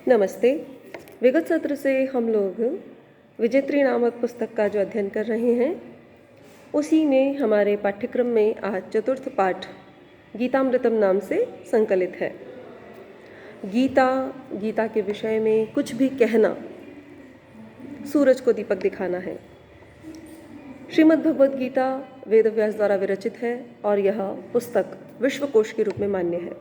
नमस्ते। विगत सत्र से हम लोग विजेत्री नामक पुस्तक का जो अध्ययन कर रहे हैं, उसी में हमारे पाठ्यक्रम में आज चतुर्थ पाठ गीतामृतम नाम से संकलित है। गीता के विषय में कुछ भी कहना सूरज को दीपक दिखाना है। श्रीमद् भगवद गीता वेदव्यास द्वारा विरचित है और यह पुस्तक विश्वकोश के रूप में मान्य है।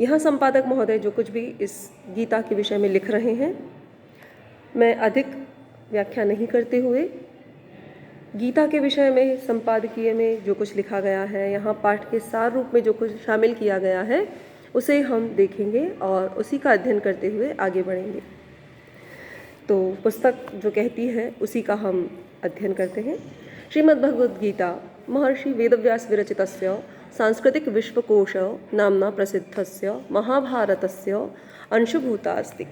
यहाँ संपादक महोदय जो कुछ भी इस गीता के विषय में लिख रहे हैं, मैं अधिक व्याख्या नहीं करते हुए गीता के विषय में संपादकीय में जो कुछ लिखा गया है, यहाँ पाठ के सार रूप में जो कुछ शामिल किया गया है, उसे हम देखेंगे और उसी का अध्ययन करते हुए आगे बढ़ेंगे। तो पुस्तक जो कहती है उसी का हम अध्ययन करते हैं। श्रीमद्भगवद गीता महर्षि वेदव्यास विरचितस्य सांस्कृतिक विश्वकोश नामना प्रसिद्धस्य महाभारतस्य अंशभूता अस्ति।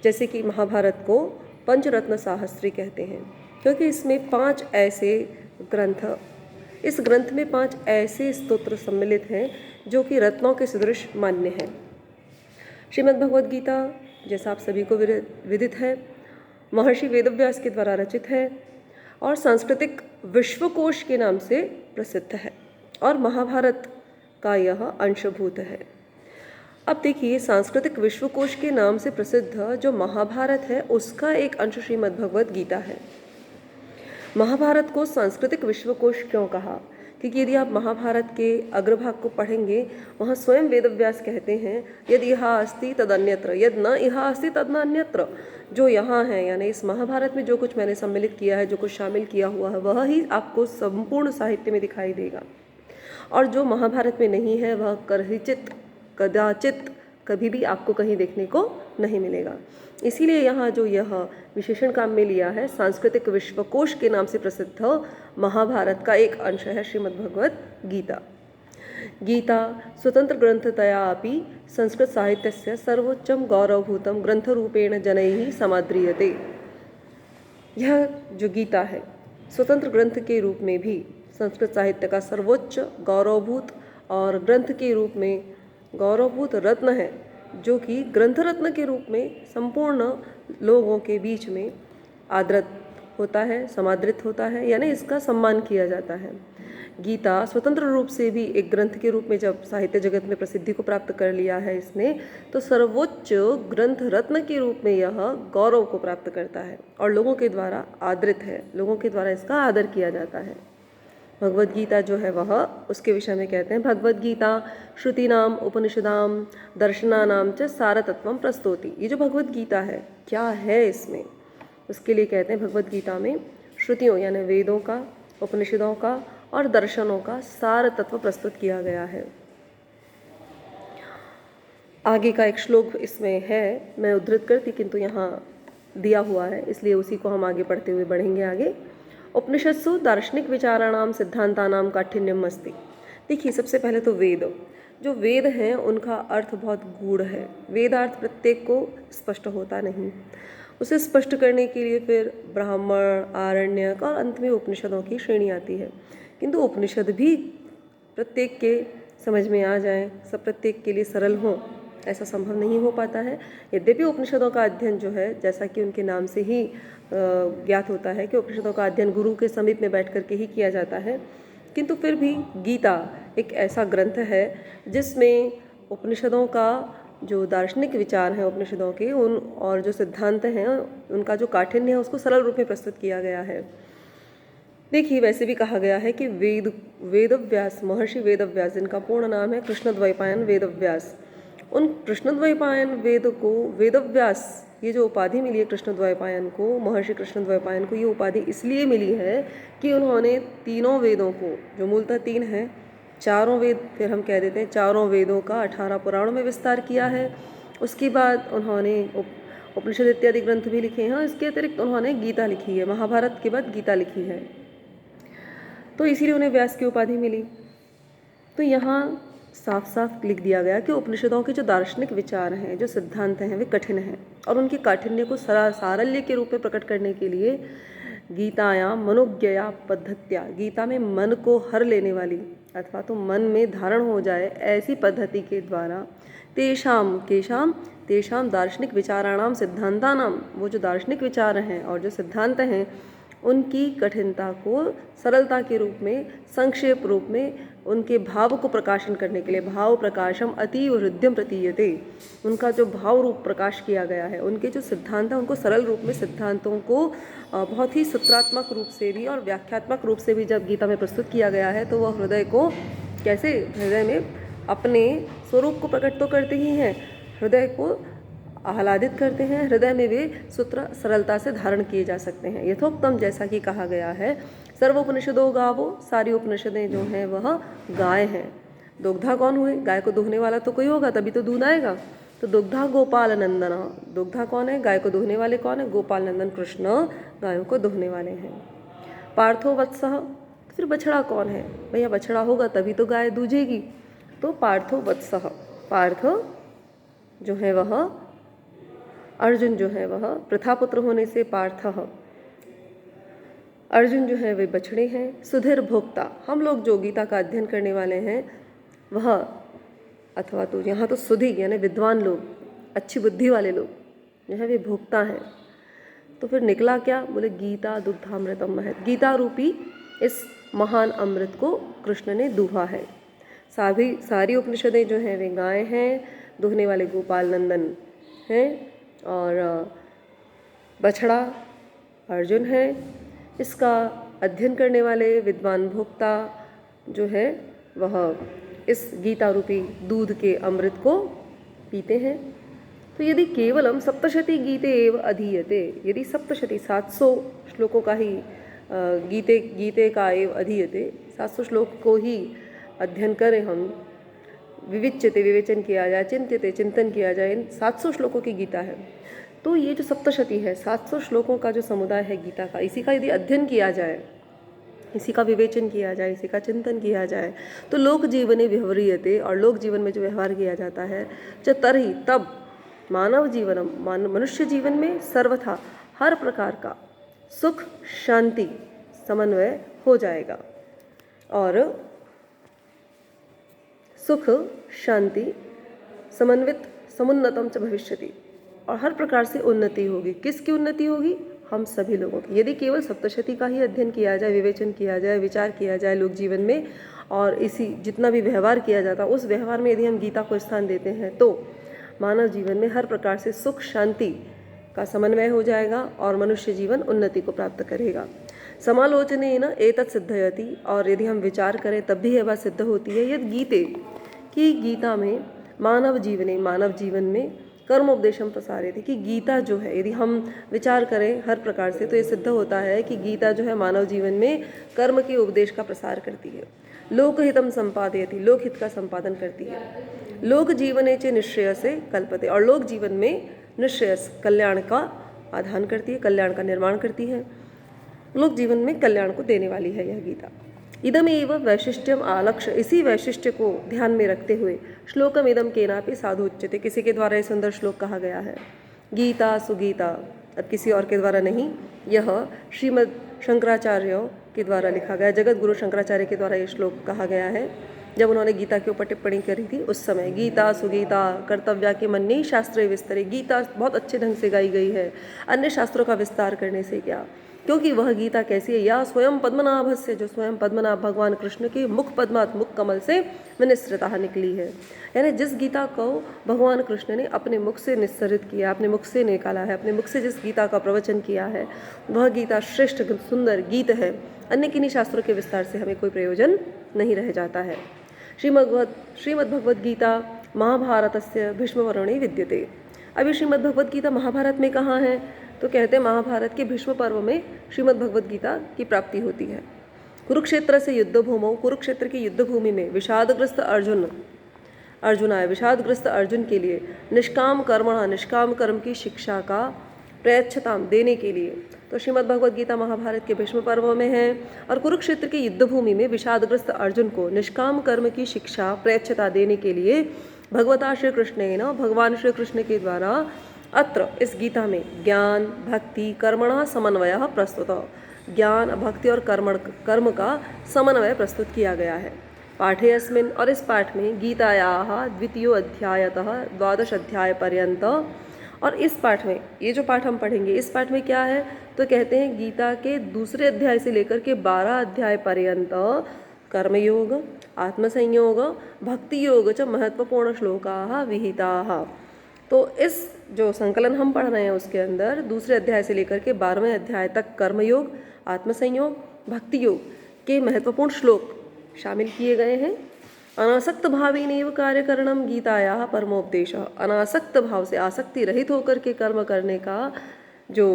जैसे कि महाभारत को पंचरत्न साहस्री कहते हैं, क्योंकि इसमें 5 ऐसे ग्रंथ, इस ग्रंथ में 5 ऐसे स्तोत्र सम्मिलित हैं जो कि रत्नों के सदृश मान्य हैं। श्रीमद्भगवद गीता, जैसा आप सभी को विदित है, महर्षि वेदव्यास के द्वारा रचित है और सांस्कृतिक विश्वकोश के नाम से प्रसिद्ध है और महाभारत का यह अंशभूत है। अब देखिए, सांस्कृतिक विश्वकोश के नाम से प्रसिद्ध जो महाभारत है, उसका एक अंश श्रीमद्भगवद गीता है। महाभारत को सांस्कृतिक विश्वकोश क्यों कहा? क्योंकि यदि आप महाभारत के अग्रभाग को पढ़ेंगे, वहाँ स्वयं वेदव्यास कहते हैं, यदि यहाँ अस्ति तदन्यत्र, यद न यहाँ अस्ति तद न अन्यत्र। जो यहाँ है, यानी इस महाभारत में जो कुछ मैंने सम्मिलित किया है, जो कुछ शामिल किया हुआ है, वह ही आपको संपूर्ण साहित्य में दिखाई देगा। और जो महाभारत में नहीं है, वह कदाचित कभी भी आपको कहीं देखने को नहीं मिलेगा। इसीलिए यहाँ जो यह विशेषण काम में लिया है, सांस्कृतिक विश्वकोश के नाम से प्रसिद्ध महाभारत का एक अंश है श्रीमद्भगवद गीता। गीता स्वतंत्र ग्रंथतया अपि संस्कृत साहित्यस्य सर्वोच्चम गौरवभूतम ग्रंथरूपेण जनैः समाद्रियते। यह जो गीता है, स्वतंत्र ग्रंथ के रूप में भी संस्कृत साहित्य का सर्वोच्च गौरवभूत और ग्रंथ के रूप में गौरवभूत रत्न है, जो कि ग्रंथ रत्न के रूप में संपूर्ण लोगों के बीच में आदृत होता है, समादृत होता है, यानी इसका सम्मान किया जाता है। गीता स्वतंत्र रूप से भी एक ग्रंथ के रूप में जब साहित्य जगत में प्रसिद्धि को प्राप्त कर लिया है इसने, तो सर्वोच्च ग्रंथ रत्न के रूप में यह गौरव को प्राप्त करता है और लोगों के द्वारा आदृत है, लोगों के द्वारा इसका आदर किया जाता है। भगवद गीता जो है वह उसके विषय में कहते हैं, भगवद गीता श्रुतीनाम उपनिषदाम दर्शनानाम च सारतत्वम प्रस्तोति। ये जो भगवद गीता है, क्या है इसमें, उसके लिए कहते हैं भगवद गीता में श्रुतियों यानी वेदों का, उपनिषदों का और दर्शनों का सार तत्व प्रस्तुत किया गया है। आगे का एक श्लोक इसमें है, मैं उद्धृत करती किंतु यहाँ दिया हुआ है, इसलिए उसी को हम आगे पढ़ते हुए बढ़ेंगे आगे। उपनिषत्सु दार्शनिक विचाराणाम सिद्धांतानाम काठिन्यम अस्ति। देखिए, सबसे पहले तो जो वेद हैं उनका अर्थ बहुत गूढ़ है। वेदार्थ प्रत्येक को स्पष्ट होता नहीं, उसे स्पष्ट करने के लिए फिर ब्राह्मण, आरण्यक और अंत में उपनिषदों की श्रेणी आती है। किंतु उपनिषद भी प्रत्येक के समझ में आ जाए, सब प्रत्येक के लिए सरल हों, ऐसा संभव नहीं हो पाता है। यद्यपि उपनिषदों का अध्ययन जो है, जैसा कि उनके नाम से ही ज्ञात होता है कि उपनिषदों का अध्ययन गुरु के समीप में बैठ करके ही किया जाता है, किंतु फिर भी गीता एक ऐसा ग्रंथ है जिसमें उपनिषदों का जो दार्शनिक विचार हैं उपनिषदों के, उन और जो सिद्धांत हैं उनका जो काठिन्य है, उसको सरल रूप में प्रस्तुत किया गया है। देखिए, वैसे भी कहा गया है कि वेदव्यास, महर्षि वेदव्यास, जिनका पूर्ण नाम है कृष्णद्वैपायन वेदव्यास, उन कृष्णद्वैपायन वेद को वेदव्यास, ये जो उपाधि मिली है कृष्णद्वैपायन को, महर्षि कृष्णद्वैपायन को ये उपाधि इसलिए मिली है कि उन्होंने तीनों वेदों को, जो मूलतः 3 हैं, चारों वेद फिर हम कह देते हैं, चारों वेदों का 18 पुराणों में विस्तार किया है। उसके बाद उन्होंने उपनिषद इत्यादि ग्रंथ भी लिखे हैं। इसके अतिरिक्त उन्होंने गीता लिखी है, महाभारत के बाद गीता लिखी है, तो इसीलिए उन्हें व्यास की उपाधि मिली। तो यहाँ साफ साफ लिख दिया गया कि उपनिषदों के जो दार्शनिक विचार हैं, जो सिद्धांत हैं, वे कठिन हैं और उनके काठिन्य को सारल्य के रूप में प्रकट करने के लिए गीतायां मनोज्ञया पद्धत्या, गीता में मन को हर लेने वाली अथवा तो मन में धारण हो जाए ऐसी पद्धति के द्वारा तेषाम केशाम तेषां दार्शनिक विचाराणाम सिद्धांतानाम, वो जो दार्शनिक विचार हैं और जो सिद्धांत हैं उनकी कठिनता को सरलता के रूप में, संक्षेप रूप में, उनके भाव को प्रकाशन करने के लिए, भाव प्रकाशम अतीव हृदयम प्रतीयते, उनका जो भाव रूप प्रकाश किया गया है, उनके जो सिद्धांत हैं उनको सरल रूप में, सिद्धांतों को बहुत ही सूत्रात्मक रूप से भी और व्याख्यात्मक रूप से भी जब गीता में प्रस्तुत किया गया है तो वह हृदय को कैसे, हृदय में अपने स्वरूप को प्रकट तो करते ही हैं, हृदय को आह्लादित करते हैं, हृदय में वे सूत्र सरलता से धारण किए जा सकते हैं। यथोक्तम, जैसा कि कहा गया है, सर्वोपनिषदो गावो, सारी उपनिषदें जो हैं वह गाय हैं। दुग्धा कौन हुए? गाय को दुहने वाला तो कोई होगा तभी तो दूध आएगा। तो दुग्धा गोपाल नंदना, दुग्धा कौन है? गाय को दुहने वाले कौन है? गोपाल नंदन कृष्ण गायों को दुहने वाले हैं। पार्थो वत्सः, फिर बछड़ा कौन है? भैया बछड़ा होगा तभी तो गाय दूजेगी। तो पार्थो वत्सः, पार्थ जो है वह, अर्जुन जो है वह प्रथापुत्र होने से पार्थ, अर्जुन जो है वे बछड़े हैं। सुधीर भोक्ता, हम लोग जो गीता का अध्ययन करने वाले हैं वह, अथवा तो यहाँ तो सुधी यानी विद्वान लोग, अच्छी बुद्धि वाले लोग जो है वे भोक्ता हैं। तो फिर निकला क्या? बोले गीता दुग्धामृतम महत, गीता रूपी इस महान अमृत को कृष्ण ने दूहा है। सारी उपनिषदें जो हैं वे गाय हैं, दुहने वाले गोपाल नंदन हैं, और बछड़ा अर्जुन है। इसका अध्ययन करने वाले विद्वान भोक्ता जो है वह इस गीता रूपी दूध के अमृत को पीते हैं। तो यदि केवलम सप्तशती गीते एव अधीयते, यदि सप्तशती 700 श्लोकों का ही गीते का एव अधीयते, 700 श्लोक को ही अध्ययन करें हम, विविच्यते विवेचन किया जाए, चिंत्यते चिंतन किया जाए, इन 700 श्लोकों की गीता है। तो ये जो सप्तशती है, 700 श्लोकों का जो समुदाय है गीता का, इसी का यदि अध्ययन किया जाए, इसी का विवेचन किया जाए, इसी का चिंतन किया जाए, तो लोक जीवने व्यवहारियते, और लोक जीवन में जो व्यवहार किया जाता है, च तरही तब मानव जीवनम, मनुष्य जीवन में सर्वथा हर प्रकार का सुख शांति समन्वय हो जाएगा, और सुख शांति समन्वित समुन्नतम च भविष्यति, और हर प्रकार से उन्नति होगी। किसकी उन्नति होगी? हम सभी लोगों की। यदि केवल सप्तशती का ही अध्ययन किया जाए, विवेचन किया जाए, विचार किया जाए लोक जीवन में, और इसी जितना भी व्यवहार किया जाता है उस व्यवहार में यदि हम गीता को स्थान देते हैं तो मानव जीवन में हर प्रकार से सुख शांति का समन्वय हो जाएगा और मनुष्य जीवन उन्नति को प्राप्त करेगा। समालोचने न एतत् सिद्धयति, और यदि हम विचार करें तब भी यह बात सिद्ध होती है, यदि गीते कि गीता में मानव जीवन में कर्मोपदेशम प्रसारित है, कि गीता जो है यदि हम विचार करें हर प्रकार से तो ये सिद्ध होता है कि गीता जो है मानव जीवन में कर्म के उपदेश का प्रसार करती है। लोकहितम संपादयति, लोकहित का संपादन करती है। लोक जीवने च निश्चय से कल्पते, और लोक जीवन में निश्चय कल्याण का आधान करती है, कल्याण का निर्माण करती है। लोक जीवन में कल्याण को देने वाली है यह गीता। इदमेव वैशिष्ट्यम आलक्ष्य, इसी वैशिष्ट्य को ध्यान में रखते हुए श्लोकम इदम केनापि साधु उच्यते, किसी के द्वारा यह सुंदर श्लोक कहा गया है। गीता सुगीता, अब किसी और के द्वारा नहीं, यह श्रीमद् शंकराचार्य के द्वारा लिखा गया, जगत गुरु शंकराचार्य के द्वारा यह श्लोक कहा गया है। जब उन्होंने गीता के ऊपर टिप्पणी करी थी उस समय, गीता सुगीता कर्तव्या के मन्ये शास्त्रे विस्तरे, गीता बहुत अच्छे ढंग से गाई गई है, अन्य शास्त्रों का विस्तार करने से क्या, क्योंकि वह गीता कैसी है, या स्वयं पद्मनाभ से, जो स्वयं पद्मनाभ भगवान कृष्ण के मुख पद्मात मुख कमल से विनिसृता निकली है। यानी जिस गीता को भगवान कृष्ण ने अपने मुख से निस्सरित किया, अपने मुख से निकाला है, अपने मुख से जिस गीता का प्रवचन किया है, वह गीता श्रेष्ठ सुंदर गीत है। अन्य किन्हीं शास्त्रों के विस्तार से हमें कोई प्रयोजन नहीं रह जाता है। श्रीमद्भगवद्गीता महाभारतस्य भीष्मपर्वणि विद्यते। अभी श्रीमद्भगवद्गीता महाभारत में कहाँ है? तो कहते हैं महाभारत के भीष्म पर्व में श्रीमद्भगवद्गीता की प्राप्ति होती है। कुरुक्षेत्र से युद्धभूमौ, कुरुक्षेत्र की युद्धभूमि में विषादग्रस्त अर्जुन आए, विषादग्रस्त अर्जुन के लिए निष्काम कर्म की शिक्षा का प्रयच्छताम देने के लिए, तो श्रीमद्भगवद्गीता महाभारत के भीष्म पर्व में है। और कुरुक्षेत्र की युद्धभूमि में विषादग्रस्त अर्जुन को निष्काम कर्म की शिक्षा प्रयच्छता देने के लिए भगवता श्री कृष्णेन, भगवान श्री कृष्ण के द्वारा अत्र इस गीता में ज्ञान भक्ति कर्मणः समन्वयः प्रस्तुत, ज्ञान भक्ति और कर्म का समन्वय प्रस्तुत किया गया है। पाठे अस्मिन्, और इस पाठ में गीतायाः द्वितीयो अध्यायतः द्वादश अध्याय पर्यंत, और इस पाठ में ये जो पाठ हम पढ़ेंगे इस पाठ में क्या है तो कहते हैं गीता के दूसरे अध्याय से लेकर के 12 अध्याय पर्यंत कर्मयोग, आत्मसंयोग, भक्ति योग च महत्वपूर्ण श्लोकाः विहिताः। तो इस जो संकलन हम पढ़ रहे हैं उसके अंदर दूसरे अध्याय से लेकर के 12वें अध्याय तक कर्मयोग, आत्मसंयोग, भक्ति योग के महत्वपूर्ण श्लोक शामिल किए गए हैं। अनासक्त भावेनैव कार्यकरणम गीतायाः परमोपदेश। अनासक्त भाव से, आसक्ति रहित होकर के कर्म करने का जो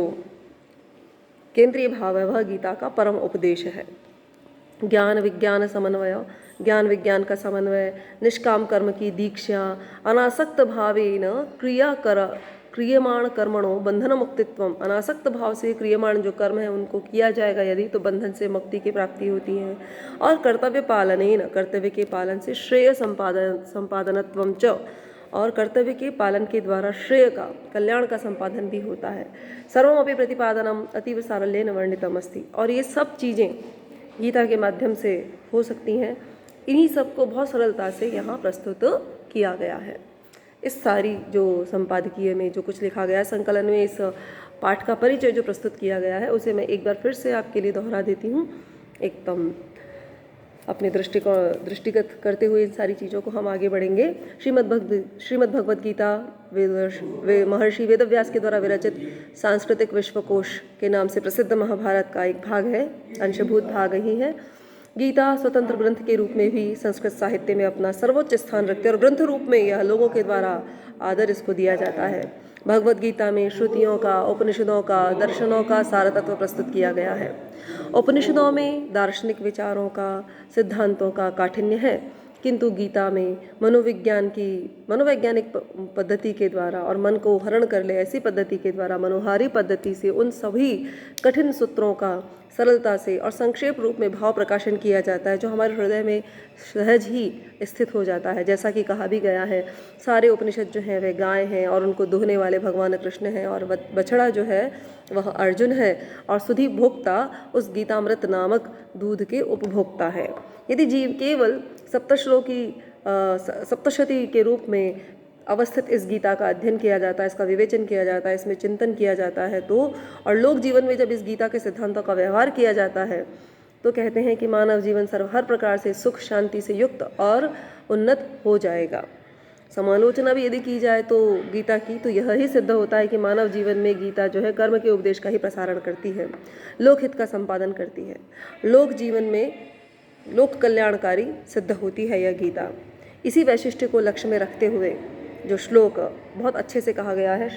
केंद्रीय भाव है वह गीता का परम उपदेश है। ज्ञान विज्ञान समन्वय, ज्ञान विज्ञान का समन्वय, निष्काम कर्म की दीक्षा, अनासक्त भावेन क्रियमाण कर्मणो बंधन मुक्तित्वम। अनासक्त भाव से क्रियमाण जो कर्म है उनको किया जाएगा यदि तो बंधन से मुक्ति की प्राप्ति होती है। और कर्तव्य पालनेन, कर्तव्य के पालन से श्रेय संपादनत्वम च, और कर्तव्य के पालन के द्वारा श्रेय का, कल्याण का संपादन भी होता है। सर्वमपि प्रतिपादनम अतीव सारल्येन वर्णितम अस्ति। और ये सब चीज़ें गीता के माध्यम से हो सकती हैं। इन्हीं सबको बहुत सरलता से यहाँ प्रस्तुत किया गया है। इस सारी जो संपादकीय में जो कुछ लिखा गया है, संकलन में इस पाठ का परिचय जो प्रस्तुत किया गया है उसे मैं एक बार फिर से आपके लिए दोहरा देती हूँ। एकदम अपने दृष्टिगत करते हुए इन सारी चीज़ों को हम आगे बढ़ेंगे। श्रीमद् भगवद गीता महर्षि वेदव्यास के द्वारा विरचित सांस्कृतिक विश्वकोश के नाम से प्रसिद्ध महाभारत का एक भाग है, अंशभूत भाग ही है। गीता स्वतंत्र ग्रंथ के रूप में भी संस्कृत साहित्य में अपना सर्वोच्च स्थान रखते हैं और ग्रंथ रूप में यह लोगों के द्वारा आदर इसको दिया जाता है। भगवद गीता में श्रुतियों का, उपनिषदों का, दर्शनों का सार तत्व प्रस्तुत किया गया है। उपनिषदों में दार्शनिक विचारों का, सिद्धांतों का काठिन्य है, किंतु गीता में मनोवैज्ञानिक पद्धति के द्वारा और मन को हरण कर ले ऐसी पद्धति के द्वारा, मनोहारी पद्धति से उन सभी कठिन सूत्रों का सरलता से और संक्षेप रूप में भाव प्रकाशन किया जाता है, जो हमारे हृदय में सहज ही स्थित हो जाता है। जैसा कि कहा भी गया है, सारे उपनिषद जो हैं वे गाय हैं और उनको दुहने वाले भगवान कृष्ण हैं, और बछड़ा जो है वह अर्जुन है, और सुधी भोक्ता उस गीतामृत नामक दूध के उपभोक्ता है। यदि जीव केवल सप्तशती के रूप में अवस्थित इस गीता का अध्ययन किया जाता है, इसका विवेचन किया जाता है, इसमें चिंतन किया जाता है तो, और लोक जीवन में जब इस गीता के सिद्धांतों का व्यवहार किया जाता है तो कहते हैं कि मानव जीवन हर प्रकार से सुख शांति से युक्त और उन्नत हो जाएगा। समालोचना भी यदि की जाए तो गीता की, तो यह ही सिद्ध होता है कि मानव जीवन में गीता जो है कर्म के उपदेश का ही प्रसारण करती है, लोकहित का संपादन करती है, लोक जीवन में लोक कल्याणकारी सिद्ध होती है यह गीता। इसी वैशिष्ट्य को लक्ष्य में रखते हुए जो श्लोक बहुत अच्छे से कहा गया है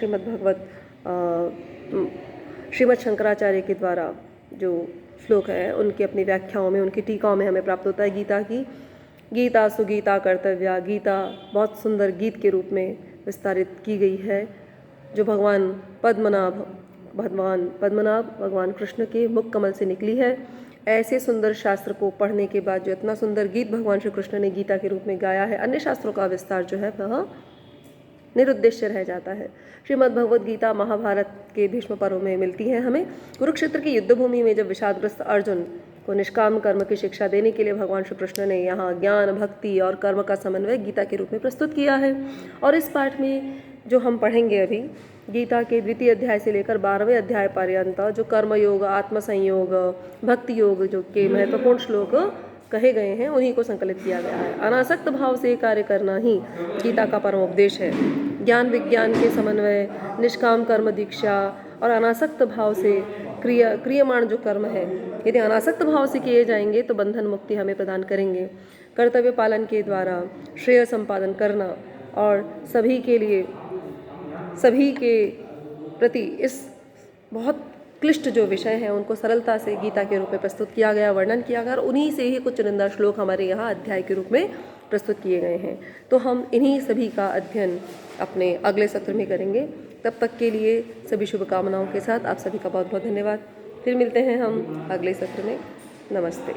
श्रीमद् शंकराचार्य के द्वारा, जो श्लोक है उनकी अपनी व्याख्याओं में, उनकी टीकाओं में हमें प्राप्त होता है गीता की। गीता सुगीता कर्तव्या, गीता बहुत सुंदर गीत के रूप में विस्तारित की गई है, जो भगवान पद्मनाभ भगवान कृष्ण के मुख कमल से निकली है। ऐसे सुंदर शास्त्र को पढ़ने के बाद जो इतना सुंदर गीत भगवान श्री कृष्ण ने गीता के रूप में गाया है, अन्य शास्त्रों का विस्तार जो है वह निरुद्देश्य रह जाता है। श्रीमद् भगवद गीता महाभारत के भीष्म पर्व में मिलती है हमें। कुरुक्षेत्र की युद्धभूमि में जब विषादग्रस्त अर्जुन को निष्काम कर्म की शिक्षा देने के लिए भगवान श्री कृष्ण ने यहाँ ज्ञान, भक्ति और कर्म का समन्वय गीता के रूप में प्रस्तुत किया है। और इस पाठ में जो हम पढ़ेंगे अभी, गीता के द्वितीय अध्याय से लेकर 12वें अध्याय पर्यंत जो कर्मयोग, आत्मसंयोग, भक्ति योग जो के महत्वपूर्ण श्लोक कहे गए हैं उन्हीं को संकलित किया गया है। अनासक्त भाव से कार्य करना ही गीता का परम उपदेश है। ज्ञान विज्ञान के समन्वय, निष्काम कर्म दीक्षा और अनासक्त भाव से क्रियमाण जो कर्म है, यदि अनासक्त भाव से किए जाएंगे तो बंधन मुक्ति हमें प्रदान करेंगे। कर्तव्य पालन के द्वारा श्रेय संपादन करना और सभी के प्रति इस बहुत क्लिष्ट जो विषय हैं उनको सरलता से गीता के रूप में प्रस्तुत किया गया, वर्णन किया गया, और उन्हीं से ही कुछ चुनिंदा श्लोक हमारे यहाँ अध्याय के रूप में प्रस्तुत किए गए हैं। तो हम इन्हीं सभी का अध्ययन अपने अगले सत्र में करेंगे। तब तक के लिए सभी शुभकामनाओं के साथ आप सभी का बहुत बहुत धन्यवाद। फिर मिलते हैं हम अगले सत्र में। नमस्ते।